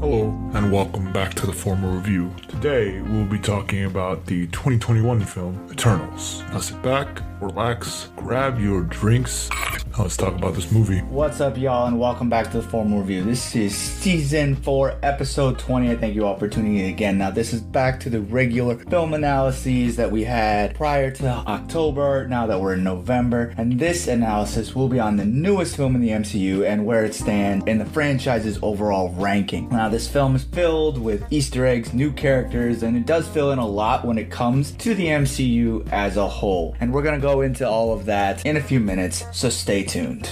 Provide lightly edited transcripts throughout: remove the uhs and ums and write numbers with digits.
Hello, and welcome back to the Formal Review. Today, we'll be talking about the 2021 film, Eternals. Now sit back, relax, grab your drinks, now let's talk about this movie. What's up, y'all, and welcome back to the Formal Review. This is Season 4, Episode 20. I thank you all for tuning in again. Now, this is back to the regular film analyses that we had prior to October, now that we're in November. And this analysis will be on the newest film in the MCU and where it stands in the franchise's overall ranking. Now, this film is filled with Easter eggs, new characters, and it does fill in a lot when it comes to the MCU as a whole. And we're going to go into all of that in a few minutes, so stay tuned.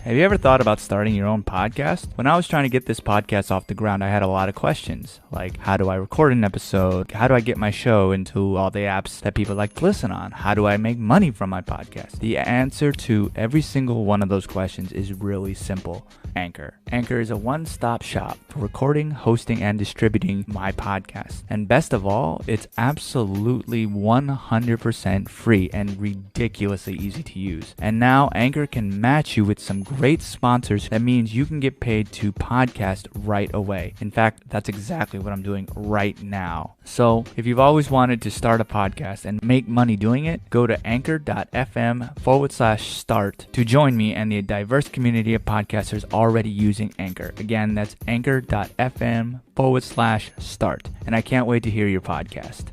Have you ever thought about starting your own podcast? When I was trying to get this podcast off the ground, I had a lot of questions, like how do I record an episode? How do I get my show into all the apps that people like to listen on? How do I make money from my podcast? The answer to every single one of those questions is really simple. Anchor. Anchor is a one-stop shop for recording, hosting, and distributing my podcast. And best of all, it's absolutely 100% free and ridiculously easy to use. And now Anchor can match you with some great sponsors. That means you can get paid to podcast right away. In fact, that's exactly what I'm doing right now. So if you've always wanted to start a podcast and make money doing it, go to anchor.fm/start to join me and the diverse community of podcasters already using Anchor. Again, that's anchor.fm/start. And I can't wait to hear your podcast.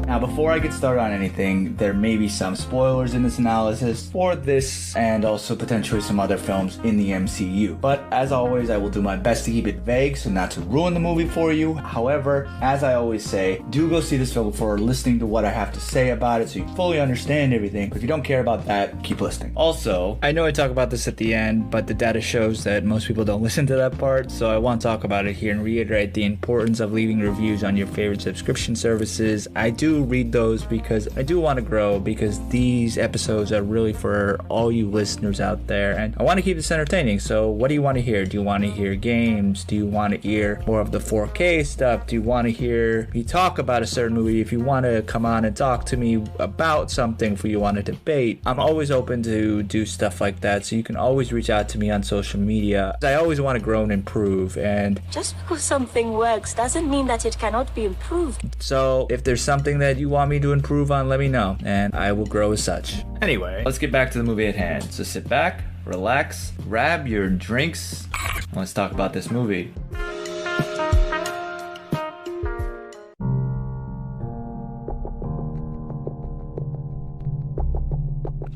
Now, before I get started on anything, there may be some spoilers in this analysis for this and also potentially some other films in the MCU. But as always, I will do my best to keep it vague so not to ruin the movie for you. However, as I always say, do go see this film before listening to what I have to say about it so you fully understand everything. But if you don't care about that, keep listening. Also, I know I talk about this at the end, but the data shows that most people don't listen to that part, so I want to talk about it here and reiterate the importance of leaving reviews on your favorite subscription services. I do read those because I do want to grow, because these episodes are really for all you listeners out there, and I want to keep this entertaining. So what do you want to hear? Do you want to hear games? Do you want to hear more of the 4K stuff? Do you want to hear me talk about a certain movie? If you want to come on and talk to me about something, if you want to debate, I'm always open to do stuff like that, so you can always reach out to me on social media. I always want to grow and improve, and just because something works doesn't mean that it cannot be improved. So if there's something that you want me to improve on, let me know, and I will grow as such. Anyway, let's get back to the movie at hand. So sit back, relax, grab your drinks, and let's talk about this movie.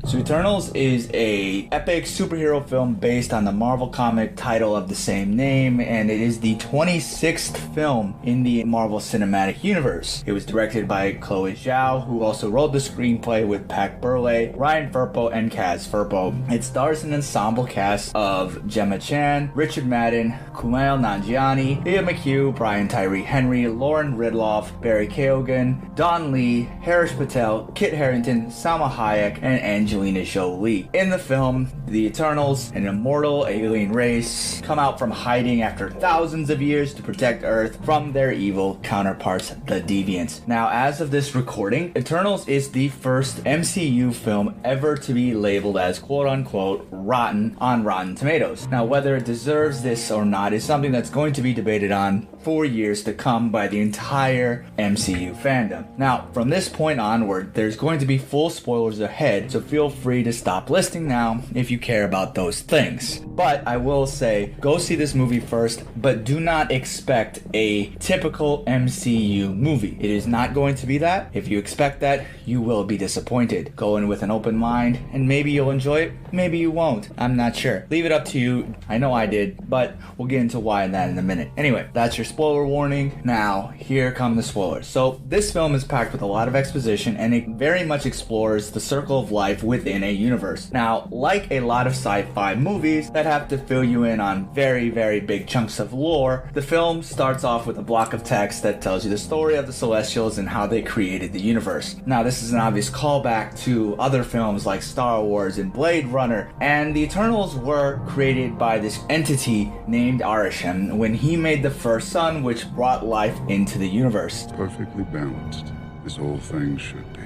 So Eternals is a epic superhero film based on the Marvel comic title of the same name, and it is the 26th film in the Marvel Cinematic Universe. It was directed by Chloe Zhao, who also wrote the screenplay with Pac Burleigh, Ryan Firpo, and Kaz Firpo. It stars an ensemble cast of Gemma Chan, Richard Madden, Kumail Nanjiani, Leah McHugh, Brian Tyree Henry, Lauren Ridloff, Barry Keoghan, Don Lee, Harish Patel, Kit Harington, Salma Hayek, and Angelina Jolie. In the film, the Eternals, an immortal alien race, come out from hiding after thousands of years to protect Earth from their evil counterparts, the Deviants. Now, as of this recording, Eternals is the first MCU film ever to be labeled as quote-unquote rotten on Rotten Tomatoes. Now, whether it deserves this or not is something that's going to be debated on for years to come by the entire MCU fandom. Now, from this point onward, there's going to be full spoilers ahead, so feel free to stop listening now if you care about those things. But I will say, go see this movie first, but do not expect a typical MCU movie. It is not going to be that. If you expect that, you will be disappointed. Go in with an open mind, and maybe you'll enjoy it, maybe you won't. I'm not sure. Leave it up to you. I know I did, but we'll get into why that in a minute. Anyway, that's your spoiler warning. Now, here come the spoilers. So, this film is packed with a lot of exposition, and it very much explores the circle of life within a universe. Now, like a lot of sci-fi movies that have to fill you in on very, very big chunks of lore, the film starts off with a block of text that tells you the story of the Celestials and how they created the universe. Now, this is an obvious callback to other films like Star Wars and Blade Runner, and the Eternals were created by this entity named Arishem when he made the first sun, which brought life into the universe. Perfectly balanced. as all things should be.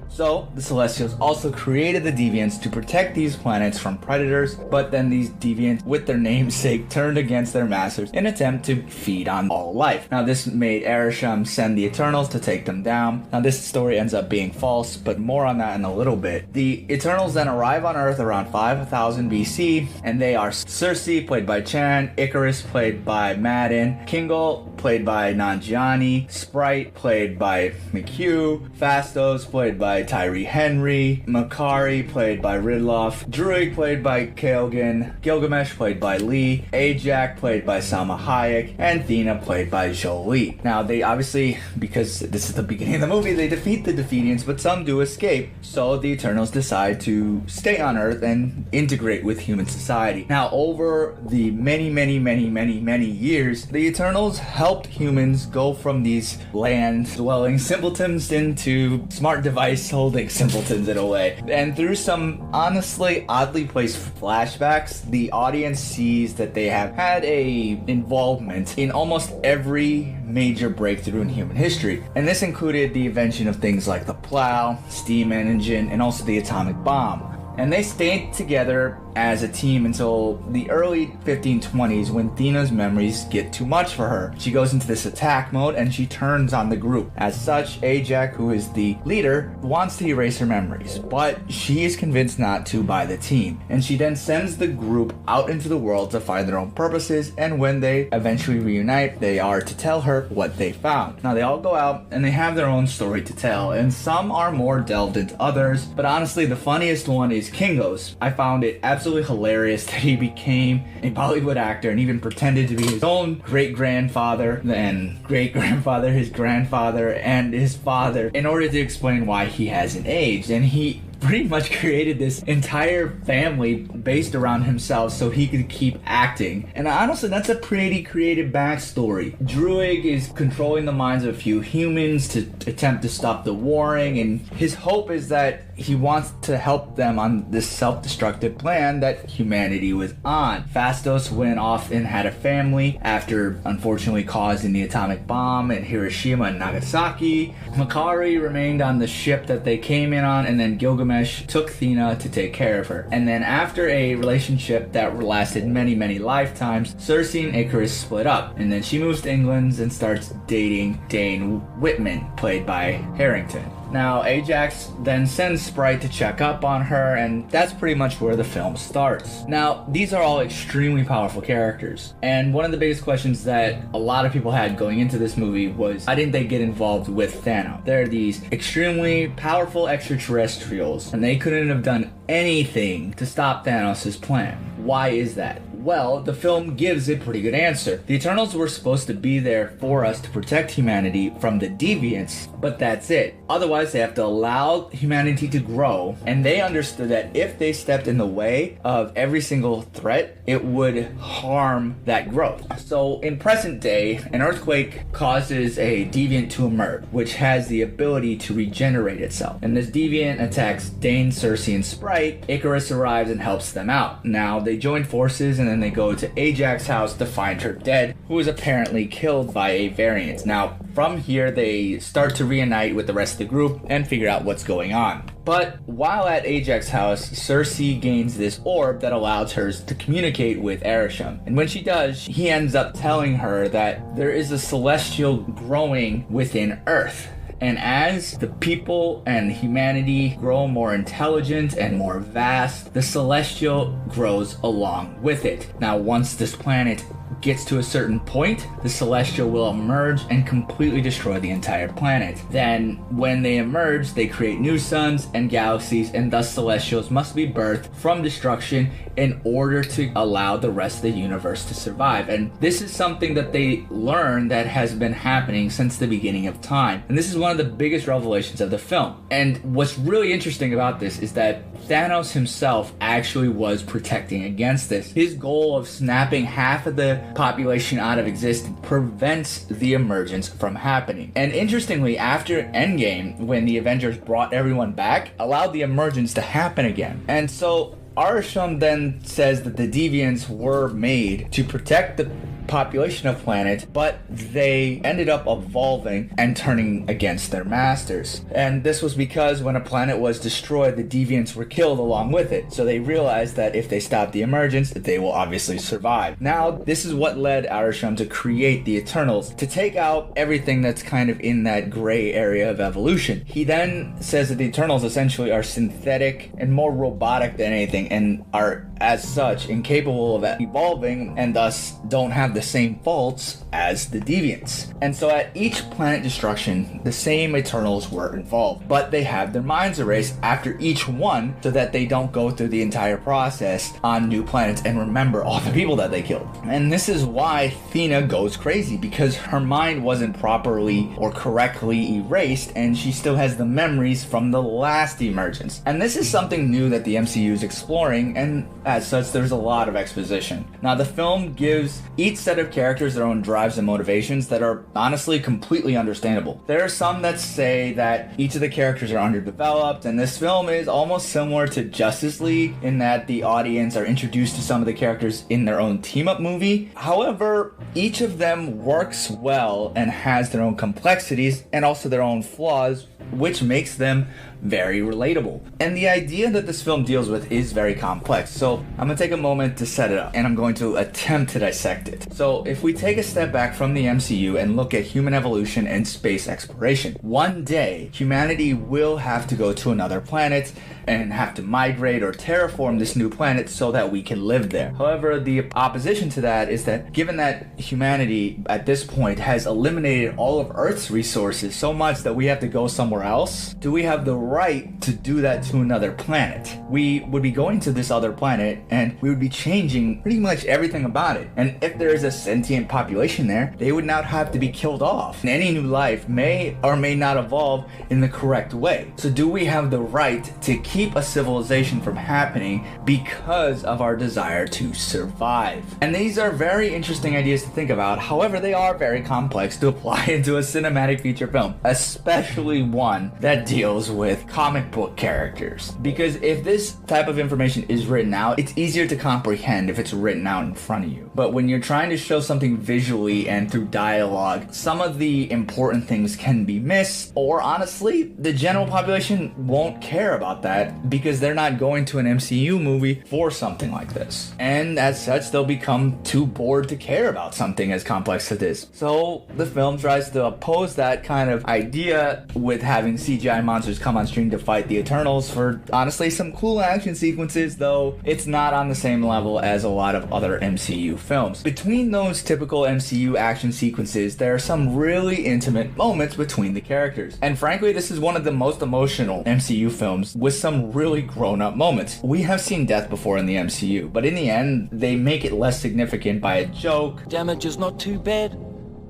So, the Celestials also created the Deviants to protect these planets from predators, but then these Deviants, with their namesake, turned against their masters in an attempt to feed on all life. Now, this made Arishem send the Eternals to take them down. Now, this story ends up being false, but more on that in a little bit. The Eternals then arrive on Earth around 5000 BC, and they are Cersei, played by Chan, Icarus, played by Madden, Kingle, played by Nanjiani, Sprite, played by McHugh, Phastos, played by Tyree Henry, Makari, played by Ridloff, Druig, played by Kael'gan, Gilgamesh, played by Lee, Ajak, played by Salma Hayek, and Thena, played by Jolie. Now, they obviously, because this is the beginning of the movie, they defeat the Deviants, but some do escape, so the Eternals decide to stay on Earth and integrate with human society. Now, over the many years, the Eternals helped humans go from these land-dwelling simpletons into smart device holding simpletons in a way. And through some honestly oddly placed flashbacks, the audience sees that they have had a involvement in almost every major breakthrough in human history. And this included the invention of things like the plow, steam engine, and also the atomic bomb. And they stayed together as a team until the early 1520s, when Thena's memories get too much for her. She goes into this attack mode and she turns on the group. As such, Ajak, who is the leader, wants to erase her memories, but she is convinced not to by the team. And she then sends the group out into the world to find their own purposes, and when they eventually reunite, they are to tell her what they found. Now, they all go out and they have their own story to tell, and some are more delved into others, but honestly, the funniest one is Kingo's. I found it absolutely hilarious that he became a Bollywood actor and even pretended to be his own great-grandfather, then great-grandfather, his grandfather, and his father in order to explain why he hasn't aged. And he pretty much created this entire family based around himself so he could keep acting. And honestly, that's a pretty creative backstory. Druig is controlling the minds of a few humans to attempt to stop the warring, and his hope is that he wants to help them on this self-destructive plan that humanity was on. Phastos went off and had a family after unfortunately causing the atomic bomb in Hiroshima and Nagasaki. Makari remained on the ship that they came in on, and then Gilgamesh took Thena to take care of her. And then after a relationship that lasted many lifetimes, Cersei and Icarus split up, and then she moves to England and starts dating Dane Whitman, played by Harrington. Now, Ajax then sends Sprite to check up on her, and that's pretty much where the film starts. Now, these are all extremely powerful characters, and one of the biggest questions that a lot of people had going into this movie was, why didn't they get involved with Thanos? They're these extremely powerful extraterrestrials, and they couldn't have done anything to stop Thanos' plan. Why is that? Well, the film gives a pretty good answer. The Eternals were supposed to be there for us to protect humanity from the Deviants, but that's it. Otherwise, they have to allow humanity to grow, and they understood that if they stepped in the way of every single threat, it would harm that growth. So, in present day, an earthquake causes a Deviant to emerge, which has the ability to regenerate itself. And this Deviant attacks Dane, Cersei, and Sprite. Icarus arrives and helps them out. Now, they join forces, and then they go to Ajax's house to find her dead, who was apparently killed by a variant. Now, from here, they start to reunite with the rest of the group and figure out what's going on. But while at Ajax's house, Cersei gains this orb that allows her to communicate with Arishem. And when she does, he ends up telling her that there is a celestial growing within Earth. And as the people and humanity grow more intelligent and more vast, the celestial grows along with it. Now, once this planet gets to a certain point, the celestial will emerge and completely destroy the entire planet. Then, when they emerge, they create new suns and galaxies, and thus celestials must be birthed from destruction in order to allow the rest of the universe to survive. And this is something that they learn that has been happening since the beginning of time. And this is one of the biggest revelations of the film. And what's really interesting about this is that Thanos himself actually was protecting against this. His goal of snapping half of the population out of existence prevents the emergence from happening. And interestingly, after Endgame, when the Avengers brought everyone back, allowed the emergence to happen again. And so Arishem then says that the Deviants were made to protect the population of planet, but they ended up evolving and turning against their masters. And this was because when a planet was destroyed, the deviants were killed along with it. So they realized that if they stop the emergence, they will obviously survive. Now, this is what led Arishem to create the Eternals, to take out everything that's kind of in that gray area of evolution. He then says that the Eternals essentially are synthetic and more robotic than anything, and are as such incapable of evolving, and thus don't have the same faults as the deviants. And so at each planet destruction, the same Eternals were involved, but they have their minds erased after each one so that they don't go through the entire process on new planets and remember all the people that they killed. And this is why Thena goes crazy, because her mind wasn't properly or correctly erased, and she still has the memories from the last emergence. And this is something new that the MCU is exploring, and as such, there's a lot of exposition. Now, the film gives each set of characters their own drives and motivations that are honestly completely understandable. There are some that say that each of the characters are underdeveloped, and this film is almost similar to Justice League in that the audience are introduced to some of the characters in their own team-up movie. However, each of them works well and has their own complexities and also their own flaws, which makes them very relatable. And the idea that this film deals with is very complex, so I'm gonna take a moment to set it up, and I'm going to attempt to dissect it. So if we take a step back from the MCU and look at human evolution and space exploration, one day humanity will have to go to another planet and have to migrate or terraform this new planet so that we can live there. However, the opposition to that is that given that humanity at this point has eliminated all of Earth's resources so much that we have to go somewhere else, do we have the right to do that to another planet? We would be going to this other planet and we would be changing pretty much everything about it. And if there is a sentient population there, they would not have to be killed off. And any new life may or may not evolve in the correct way. So do we have the right to keep a civilization from happening because of our desire to survive? And these are very interesting ideas to think about. However, they are very complex to apply into a cinematic feature film, especially one that deals with comic book characters. Because if this type of information is written out, it's easier to comprehend if it's written out in front of you. But when you're trying to show something visually and through dialogue, some of the important things can be missed, or honestly, the general population won't care about that because they're not going to an MCU movie for something like this. And as such, they'll become too bored to care about something as complex as this. So the film tries to oppose that kind of idea with having CGI monsters come on screen to fight the Eternals for honestly some cool action sequences, though it's not on the same level as a lot of other MCU films. Between those typical MCU action sequences, there are some really intimate moments between the characters. And frankly, this is one of the most emotional MCU films with some really grown-up moments. We have seen death before in the MCU, but in the end, they make it less significant by a joke. Damage is not too bad.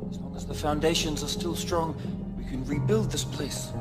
As long as the foundations are still strong, we can rebuild this place.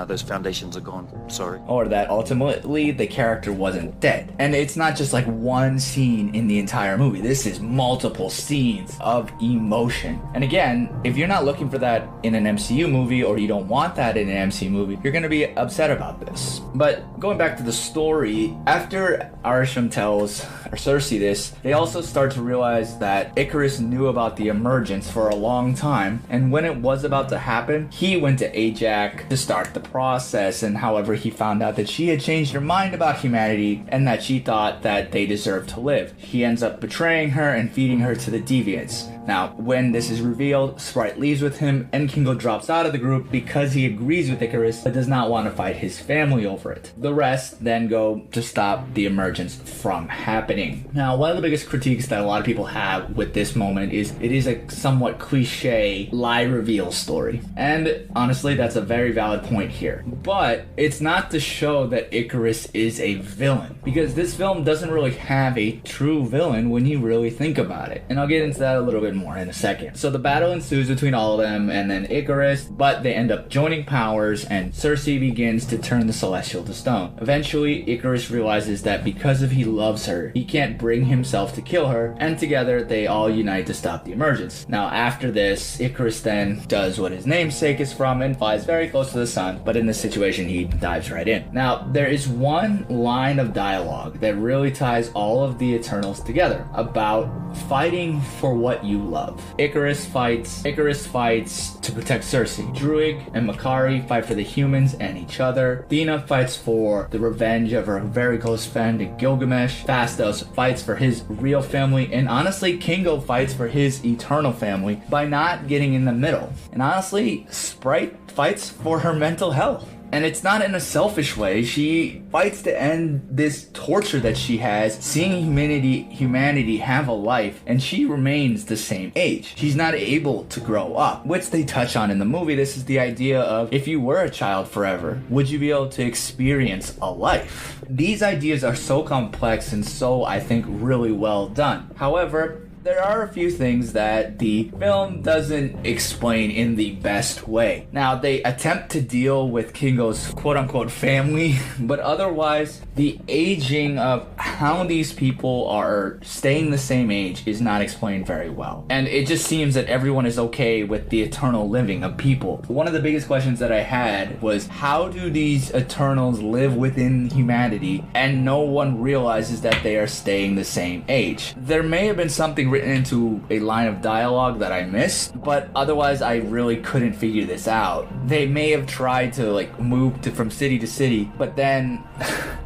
Those foundations are gone. Sorry. Or that ultimately the character wasn't dead. And it's not just like one scene in the entire movie. This is multiple scenes of emotion. And again, if you're not looking for that in an MCU movie, or you don't want that in an MCU movie, you're gonna be upset about this. But going back to the story, after Arishem tells Cersei this, they also start to realize that Icarus knew about the emergence for a long time, and when it was about to happen, he went to Ajax to start the process. And however, he found out that she had changed her mind about humanity and that she thought that they deserved to live. He ends up betraying her and feeding her to the deviants. Now, when this is revealed, Sprite leaves with him, and Kingo drops out of the group because he agrees with Icarus but does not want to fight his family over it. The rest then go to stop the emergence from happening. Now, one of the biggest critiques that a lot of people have with this moment is it is a somewhat cliche lie reveal story. And honestly, that's a very valid point here. But it's not to show that Icarus is a villain, because this film doesn't really have a true villain when you really think about it. And I'll get into that a little bit more in a second. So the battle ensues between all of them and then Icarus, but they end up joining powers and Cersei begins to turn the Celestial to stone. Eventually, Icarus realizes that because of he loves her, he can't bring himself to kill her, and together they all unite to stop the emergence. Now after this, Icarus then does what his namesake is from and flies very close to the sun, but in this situation he dives right in. Now there is one line of dialogue that really ties all of the Eternals together about fighting for what you love. Icarus fights to protect Cersei. Druig and Makari fight for the humans and each other. Athena fights for the revenge of her very close friend Gilgamesh. Phastos fights for his real family, and honestly Kingo fights for his eternal family by not getting in the middle. And honestly, Sprite fights for her mental health. And it's not in a selfish way. She fights to end this torture that she has, seeing humanity have a life, and she remains the same age. She's not able to grow up, which they touch on in the movie. This is the idea of, if you were a child forever, would you be able to experience a life? These ideas are so complex and so, I think, really well done. However, there are a few things that the film doesn't explain in the best way. Now, they attempt to deal with Kingo's quote-unquote family, but otherwise, the aging of how these people are staying the same age is not explained very well. And it just seems that everyone is okay with the eternal living of people. One of the biggest questions that I had was, how do these Eternals live within humanity and no one realizes that they are staying the same age? There may have been something written into a line of dialogue that I missed, but otherwise I really couldn't figure this out. They may have tried to move from city to city, but then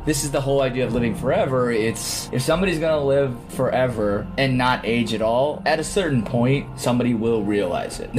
this is the whole idea of living forever. It's, if somebody's gonna live forever and not age at all, at a certain point somebody will realize it.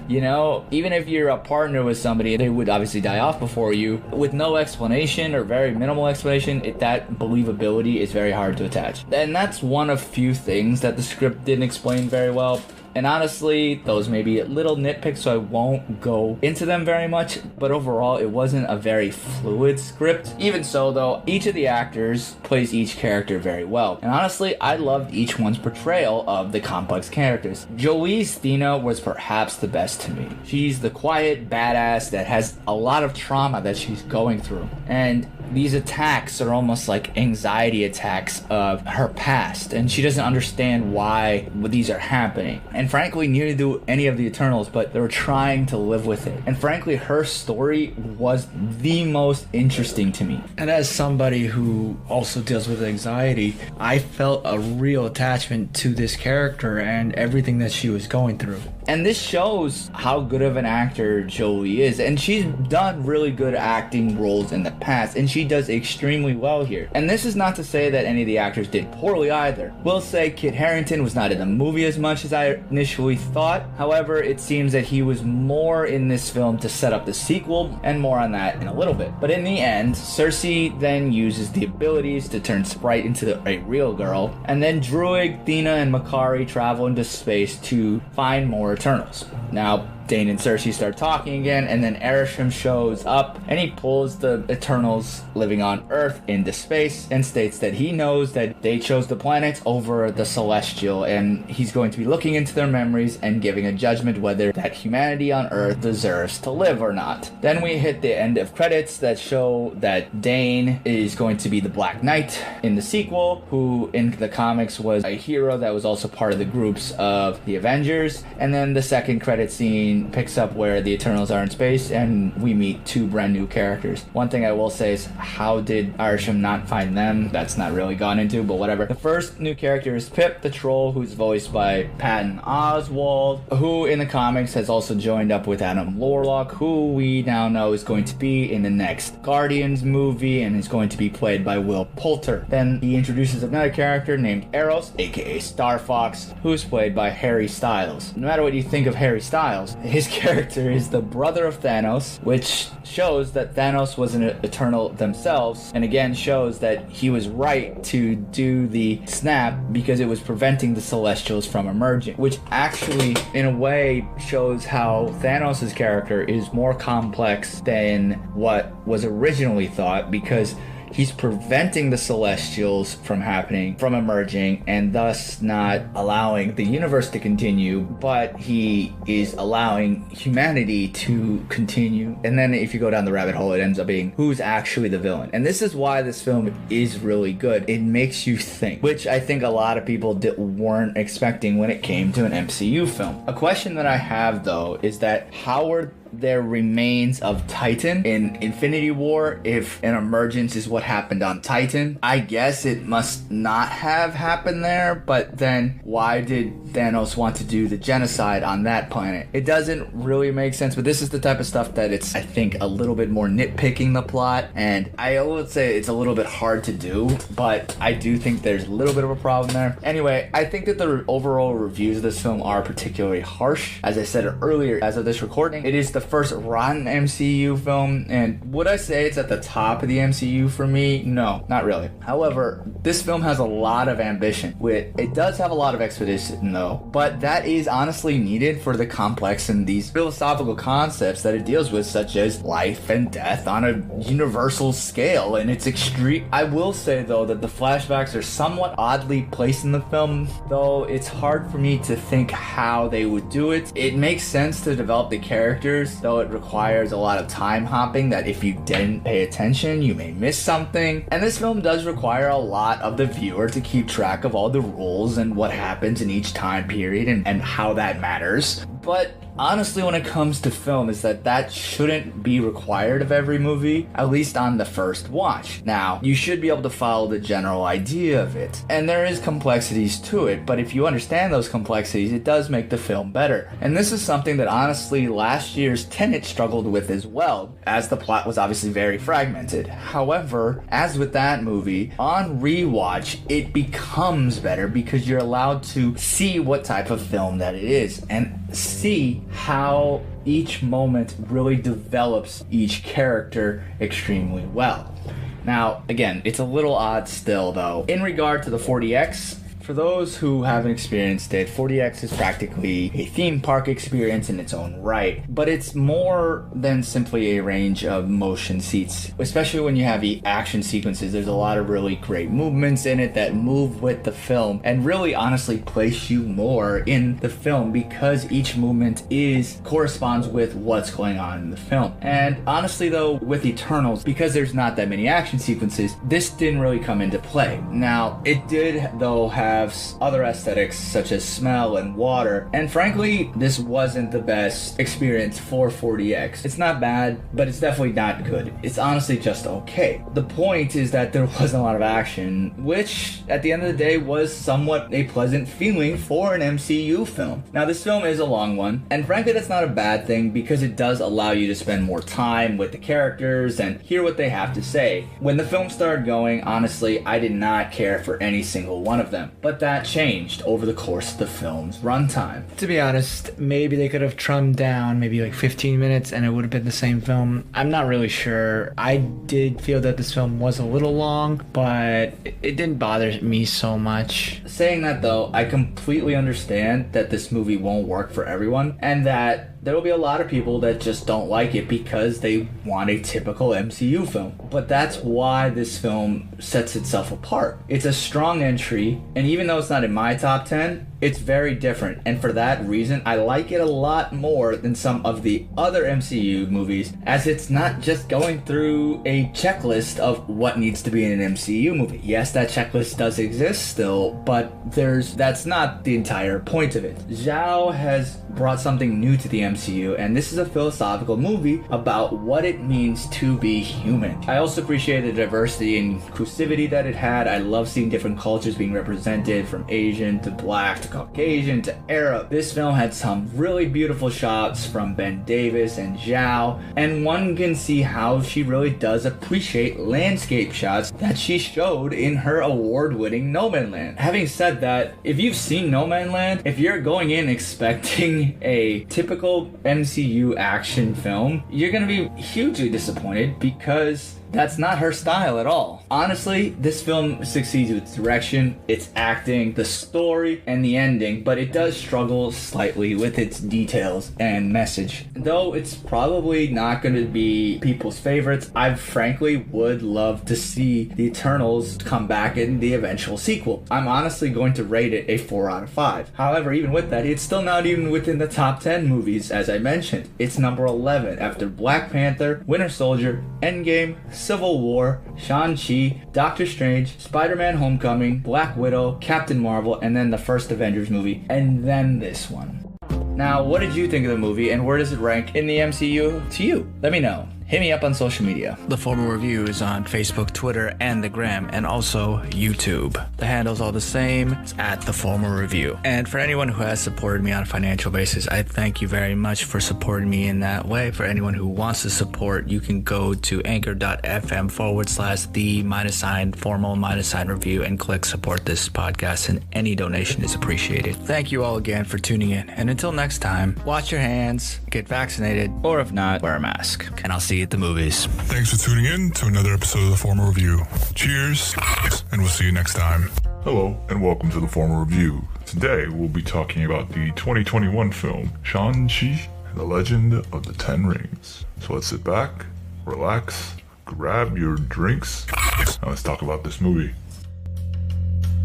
You know, even if you're a partner with somebody, they would obviously die off before you with no explanation or very minimal explanation. That believability is very hard to attach, and that's one of few things that the script didn't explain very well. And honestly, those may be little nitpicks, so I won't go into them very much, but overall, it wasn't a very fluid script. Even so, though, each of the actors plays each character very well. And honestly, I loved each one's portrayal of the complex characters. Jolie's Athena was perhaps the best to me. She's the quiet badass that has a lot of trauma that she's going through. And these attacks are almost like anxiety attacks of her past, and she doesn't understand why these are happening. And frankly, neither do any of the Eternals, but they were trying to live with it. And frankly, her story was the most interesting to me. And as somebody who also deals with anxiety, I felt a real attachment to this character and everything that she was going through. And this shows how good of an actor Jolie is. And she's done really good acting roles in the past, and she does extremely well here. And this is not to say that any of the actors did poorly either. We'll say Kit Harington was not in the movie as much as I initially thought. However, it seems that he was more in this film to set up the sequel, and more on that in a little bit. But in the end, Cersei then uses the abilities to turn Sprite into a real girl, and then Druig, Athena, and Makari travel into space to find more Eternals. Now, Dane and Cersei start talking again, and then Arishem shows up and he pulls the Eternals living on Earth into space and states that he knows that they chose the planets over the Celestial, and he's going to be looking into their memories and giving a judgment whether that humanity on Earth deserves to live or not. Then we hit the end of credits that show that Dane is going to be the Black Knight in the sequel, who in the comics was a hero that was also part of the groups of the Avengers. And then the second credit scene picks up where the Eternals are in space and we meet two brand new characters. One thing I will say is, how did Arishem not find them? That's not really gone into, but whatever. The first new character is Pip the Troll, who's voiced by Patton Oswalt, who in the comics has also joined up with Adam Warlock, who we now know is going to be in the next Guardians movie and is going to be played by Will Poulter. Then he introduces another character named Eros, aka Star Fox, who's played by Harry Styles. No matter what you think of Harry Styles, his character is the brother of Thanos, which shows that Thanos was an Eternal themselves, and again shows that he was right to do the snap because it was preventing the Celestials from emerging, which actually in a way shows how Thanos' character is more complex than what was originally thought, because he's preventing the Celestials from happening, from emerging, and thus not allowing the universe to continue, but he is allowing humanity to continue. And then if you go down the rabbit hole, it ends up being who's actually the villain. And this is why this film is really good. It makes you think, which I think a lot of people weren't expecting when it came to an MCU film. A question that I have though is that how are there remains of Titan in Infinity War if an emergence is what happened on Titan? I guess it must not have happened there, but then why did Thanos want to do the genocide on that planet? It doesn't really make sense, but this is the type of stuff that it's, I think, a little bit more nitpicking the plot, and I would say it's a little bit hard to do, but I do think there's a little bit of a problem there. Anyway, I think that the overall reviews of this film are particularly harsh. As I said earlier, as of this recording, it is the first rotten MCU film, and would I say it's at the top of the MCU for me? No, not really. However, this film has a lot of ambition. It does have a lot of expedition though, but that is honestly needed for the complex and these philosophical concepts that it deals with, such as life and death on a universal scale, and it's extreme. I will say though that the flashbacks are somewhat oddly placed in the film, though it's hard for me to think how they would do it. It makes sense to develop the characters, though it requires a lot of time hopping that if you didn't pay attention, you may miss something. And this film does require a lot of the viewer to keep track of all the rules and what happens in each time period and how that matters. But honestly, when it comes to film, is that shouldn't be required of every movie, at least on the first watch. Now, you should be able to follow the general idea of it, and there is complexities to it, but if you understand those complexities, it does make the film better. And this is something that honestly last year's Tenet struggled with as well, as the plot was obviously very fragmented. However, as with that movie, on rewatch, it becomes better because you're allowed to see what type of film that it is, and see how each moment really develops each character extremely well. Now, again, it's a little odd still though. In regard to the 4DX, for those who haven't experienced it, 4DX is practically a theme park experience in its own right, but it's more than simply a range of motion seats, especially when you have the action sequences. There's a lot of really great movements in it that move with the film and really honestly place you more in the film because each movement corresponds with what's going on in the film. And honestly though, with Eternals, because there's not that many action sequences, this didn't really come into play. Now, it did though have other aesthetics such as smell and water, and frankly this wasn't the best experience for 4DX. It's not bad, but it's definitely not good. It's honestly just okay. The point is that there wasn't a lot of action, which at the end of the day was somewhat a pleasant feeling for an MCU film. Now this film is a long one, and frankly that's not a bad thing because it does allow you to spend more time with the characters and hear what they have to say. When the film started going, honestly I did not care for any single one of them. But that changed over the course of the film's runtime. To be honest, maybe they could have trimmed down maybe like 15 minutes and it would have been the same film. I'm not really sure. I did feel that this film was a little long, but it didn't bother me so much. Saying that though, I completely understand that this movie won't work for everyone, and that there will be a lot of people that just don't like it because they want a typical MCU film. But that's why this film sets itself apart. It's a strong entry, and even though it's not in my top 10, it's very different. And for that reason, I like it a lot more than some of the other MCU movies, as it's not just going through a checklist of what needs to be in an MCU movie. Yes, that checklist does exist still, but that's not the entire point of it. Zhao has brought something new to the MCU, and this is a philosophical movie about what it means to be human. I also appreciate the diversity and inclusivity that it had. I love seeing different cultures being represented, from Asian to Black to Caucasian to Arab. This film had some really beautiful shots from Ben Davis and Zhao, and one can see how she really does appreciate landscape shots that she showed in her award-winning Nomadland. Having said that, if you've seen Nomadland, if you're going in expecting a typical MCU action film, you're gonna be hugely disappointed because That's not her style at all. Honestly, this film succeeds with its direction, its acting, the story, and the ending, but it does struggle slightly with its details and message. Though it's probably not going to be people's favorites, I frankly would love to see the Eternals come back in the eventual sequel. I'm honestly going to rate it a 4 out of 5. However, even with that, it's still not even within the top 10 movies, as I mentioned. It's number 11 after Black Panther, Winter Soldier, Endgame, Civil War, Shang-Chi, Doctor Strange, Spider-Man Homecoming, Black Widow, Captain Marvel, and then the first Avengers movie, and then this one. Now, what did you think of the movie, and where does it rank in the MCU to you? Let me know. Hit me up on social media. The Formal Review is on Facebook, Twitter, and the Gram, and also YouTube. The handle's all the same. It's at The Formal Review. And for anyone who has supported me on a financial basis, I thank you very much for supporting me in that way. For anyone who wants to support, you can go to anchor.fm/the-formal-review and click support this podcast, and any donation is appreciated. Thank you all again for tuning in. And until next time, wash your hands, get vaccinated, or if not, wear a mask. And I'll see you at the movies. Thanks for tuning in to another episode of The Formal Review. Cheers, and we'll see you next time. Hello, and welcome to The Formal Review. Today, we'll be talking about the 2021 film, Shang-Chi and the Legend of the Ten Rings. So let's sit back, relax, grab your drinks, and let's talk about this movie.